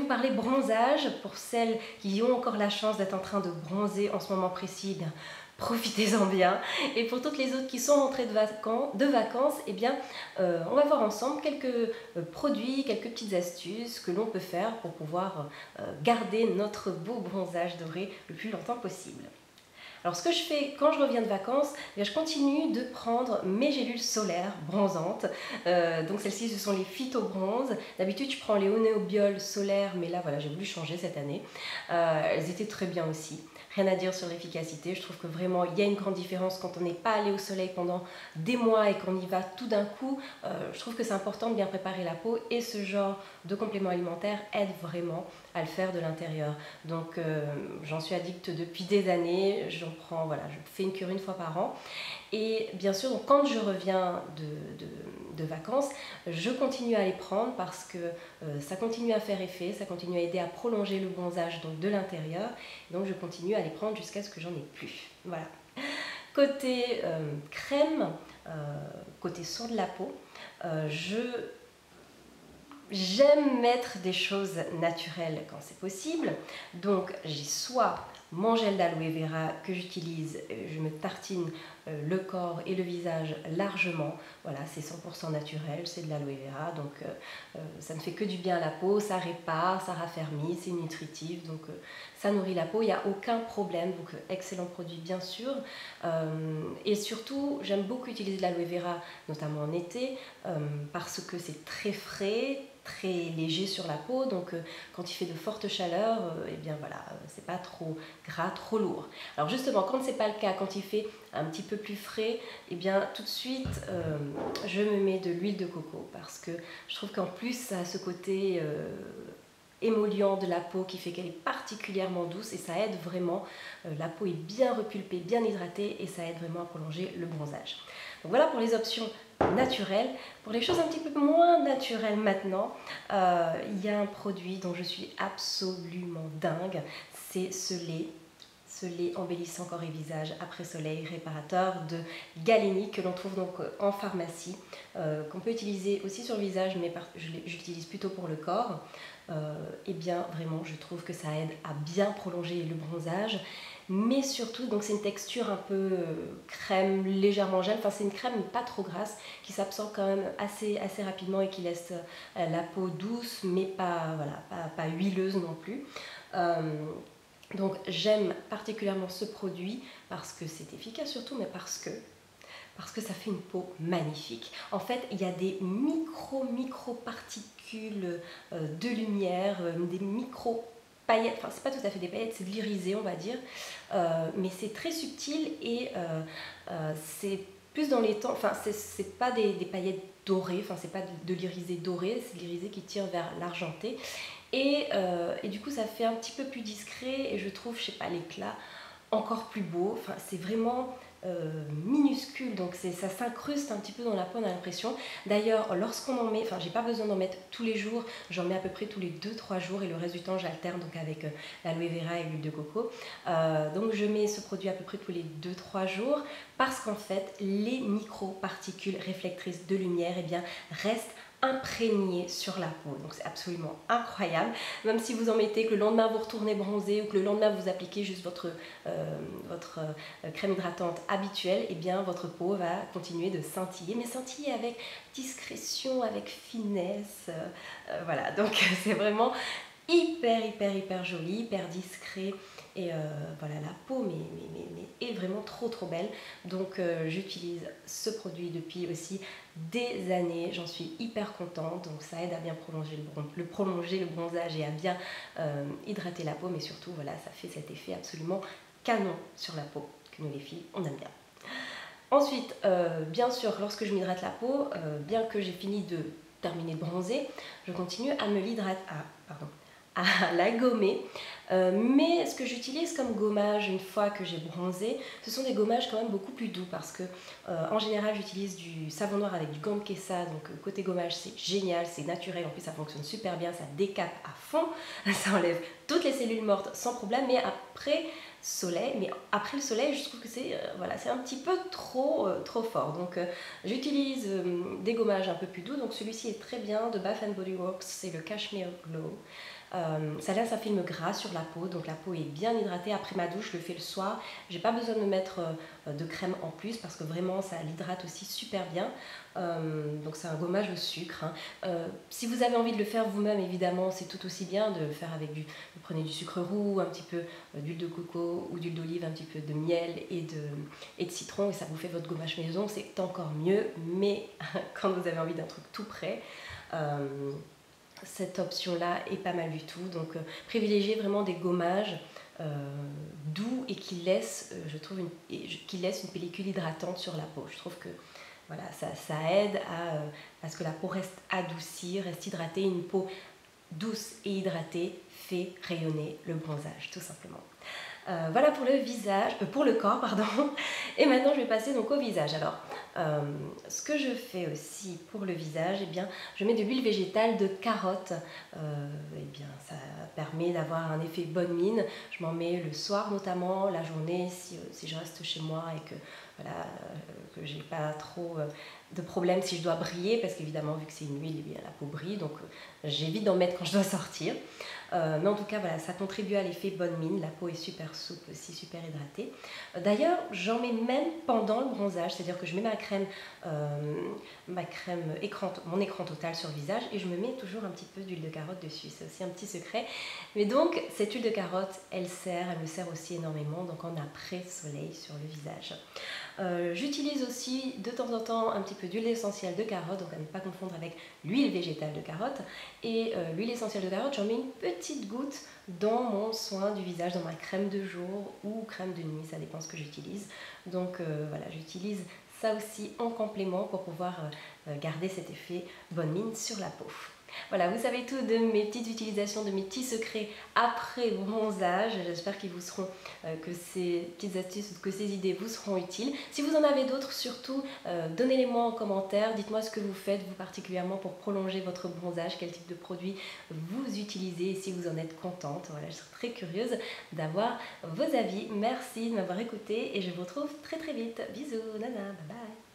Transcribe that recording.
parler bronzage. Pour celles qui ont encore la chance d'être en train de bronzer en ce moment précis, eh bien, profitez-en bien. Et pour toutes les autres qui sont rentrées de vacances, eh bien, on va voir ensemble quelques produits, quelques petites astuces que l'on peut faire pour pouvoir garder notre beau bronzage doré le plus longtemps possible. Alors ce que je fais quand je reviens de vacances, je continue de prendre mes gélules solaires bronzantes. Donc celles-ci ce sont les Phyto-Bronze. D'habitude je prends les Oneobiol solaires, mais là voilà, j'ai voulu changer cette année. Elles étaient très bien aussi. Rien à dire sur l'efficacité, je trouve que vraiment il y a une grande différence quand on n'est pas allé au soleil pendant des mois et qu'on y va tout d'un coup. Je trouve que c'est important de bien préparer la peau et ce genre de complément alimentaire aide vraiment à le faire de l'intérieur. Donc j'en suis addict depuis des années, j'en prends, voilà, je fais une cure une fois par an. Et bien sûr, donc, quand je reviens de vacances, je continue à les prendre parce que ça continue à faire effet, ça continue à aider à prolonger le bronzage donc, de l'intérieur. Donc je continue à les prendre jusqu'à ce que j'en ai plus. Voilà. Côté crème, côté soin de la peau, j'aime mettre des choses naturelles quand c'est possible. Donc j'ai soit mon gel d'aloe vera que j'utilise, je me tartine le corps et le visage largement. Voilà, c'est 100% naturel, c'est de l'aloe vera, donc ça ne fait que du bien à la peau, ça répare, ça raffermit, c'est nutritif, donc ça nourrit la peau, il n'y a aucun problème, donc excellent produit bien sûr. Et surtout, j'aime beaucoup utiliser de l'aloe vera, notamment en été, parce que c'est très frais, très léger sur la peau, donc quand il fait de fortes chaleurs, et bien voilà, c'est pas trop gras, trop lourd. Alors justement, quand c'est pas le cas, quand il fait un petit peu plus frais, et bien tout de suite je me mets de l'huile de coco parce que je trouve qu'en plus ça a ce côté émollient de la peau qui fait qu'elle est particulièrement douce et ça aide vraiment, la peau est bien repulpée, bien hydratée et ça aide vraiment à prolonger le bronzage. Donc voilà pour les options naturelles. Pour les choses un petit peu moins naturelles maintenant, il y a un produit dont je suis absolument dingue, c'est ce lait embellissant corps et visage après soleil réparateur de Galeni que l'on trouve donc en pharmacie, qu'on peut utiliser aussi sur le visage mais j'utilise plutôt pour le corps. Et bien vraiment je trouve que ça aide à bien prolonger le bronzage, mais surtout donc c'est une texture un peu crème, légèrement gel, enfin c'est une crème pas trop grasse qui s'absorbe quand même assez rapidement et qui laisse la peau douce mais pas, voilà, pas huileuse non plus. Donc j'aime particulièrement ce produit parce que c'est efficace surtout, mais parce que ça fait une peau magnifique. En fait, il y a des micro particules de lumière, des micro paillettes, enfin c'est pas tout à fait des paillettes, c'est de l'irisé on va dire, mais c'est très subtil et c'est plus dans les temps, enfin c'est pas des paillettes dorées, enfin c'est pas de l'irisé doré, c'est de l'irisé qui tire vers l'argenté. Et du coup ça fait un petit peu plus discret et je trouve, je sais pas, l'éclat encore plus beau. Enfin c'est vraiment minuscule, donc ça s'incruste un petit peu dans la peau, on a l'impression. D'ailleurs lorsqu'on en met, enfin j'ai pas besoin d'en mettre tous les jours, j'en mets à peu près tous les 2-3 jours et le reste du temps j'alterne donc avec l'aloe vera et l'huile de coco. Donc je mets ce produit à peu près tous les 2-3 jours parce qu'en fait les micro-particules réflectrices de lumière eh bien, restent imprégné sur la peau, donc c'est absolument incroyable. Même si vous en mettez, que le lendemain vous retournez bronzer ou que le lendemain vous appliquez juste votre crème hydratante habituelle, et bien votre peau va continuer de scintiller, mais scintiller avec discrétion, avec finesse, voilà, donc c'est vraiment hyper joli, hyper discret. Et voilà, la peau est vraiment trop belle. Donc j'utilise ce produit depuis aussi des années. J'en suis hyper contente. Donc ça aide à bien prolonger le bronzage et à bien hydrater la peau. Mais surtout, voilà, ça fait cet effet absolument canon sur la peau que nous les filles, on aime bien. Ensuite, bien sûr, lorsque je m'hydrate la peau, bien que j'ai fini de terminer de bronzer, je continue à me l'hydrater. À la gommer, mais ce que j'utilise comme gommage une fois que j'ai bronzé, ce sont des gommages quand même beaucoup plus doux parce que en général j'utilise du savon noir avec du gant de kessa, donc côté gommage c'est génial, c'est naturel, en plus ça fonctionne super bien, ça décape à fond, ça enlève toutes les cellules mortes sans problème, mais après le soleil je trouve que c'est voilà, c'est un petit peu trop fort, donc j'utilise des gommages un peu plus doux, donc celui-ci est très bien de Bath & Body Works, c'est le Cashmere Glow. Ça laisse un film gras sur la peau, donc la peau est bien hydratée. Après ma douche, je le fais le soir. J'ai pas besoin de me mettre de crème en plus parce que vraiment ça l'hydrate aussi super bien. Donc c'est un gommage au sucre, hein. Si vous avez envie de le faire vous-même, évidemment, c'est tout aussi bien de le faire avec vous prenez du sucre roux, un petit peu d'huile de coco ou d'huile d'olive, un petit peu de miel et de citron, et ça vous fait votre gommage maison, c'est encore mieux. Mais quand vous avez envie d'un truc tout prêt, cette option-là est pas mal du tout. Donc privilégiez vraiment des gommages doux et qui laissent, qui laissent une pellicule hydratante sur la peau. Je trouve que voilà, ça aide à ce que la peau reste adoucie, reste hydratée. Une peau douce et hydratée fait rayonner le bronzage, tout simplement. Voilà pour le visage, pour le corps, pardon. Et maintenant, je vais passer donc au visage. Alors, ce que je fais aussi pour le visage, eh bien, je mets de l'huile végétale de carotte. Eh bien, ça permet d'avoir un effet bonne mine. Je m'en mets le soir notamment, la journée, si je reste chez moi et que voilà, que j'ai pas trop de problème si je dois briller, parce qu'évidemment, vu que c'est une huile, eh bien, la peau brille, donc j'évite d'en mettre quand je dois sortir. Mais en tout cas, voilà, ça contribue à l'effet bonne mine. La peau est super souple aussi, super hydratée. D'ailleurs, j'en mets même pendant le bronzage, c'est-à-dire que je mets mon écran total sur le visage et je me mets toujours un petit peu d'huile de carotte dessus. C'est aussi un petit secret. Mais donc, cette huile de carotte, elle me sert aussi énormément, donc en après-soleil sur le visage. J'utilise aussi de temps en temps un petit peu d'huile essentielle de carotte, donc à ne pas confondre avec l'huile végétale de carotte. Et l'huile essentielle de carotte, j'en mets une petite goutte dans mon soin du visage, dans ma crème de jour ou crème de nuit, ça dépend ce que j'utilise. Donc voilà, j'utilise ça aussi en complément pour pouvoir garder cet effet bonne mine sur la peau. Voilà, vous savez tout de mes petites utilisations, de mes petits secrets après bronzage. J'espère qu'ils vous seront, que ces petites astuces, que ces idées vous seront utiles. Si vous en avez d'autres, surtout, donnez-les-moi en commentaire. Dites-moi ce que vous faites, vous particulièrement, pour prolonger votre bronzage, quel type de produit vous utilisez et si vous en êtes contente. Voilà, je serai très curieuse d'avoir vos avis. Merci de m'avoir écouté et je vous retrouve très très vite. Bisous, nana, bye bye.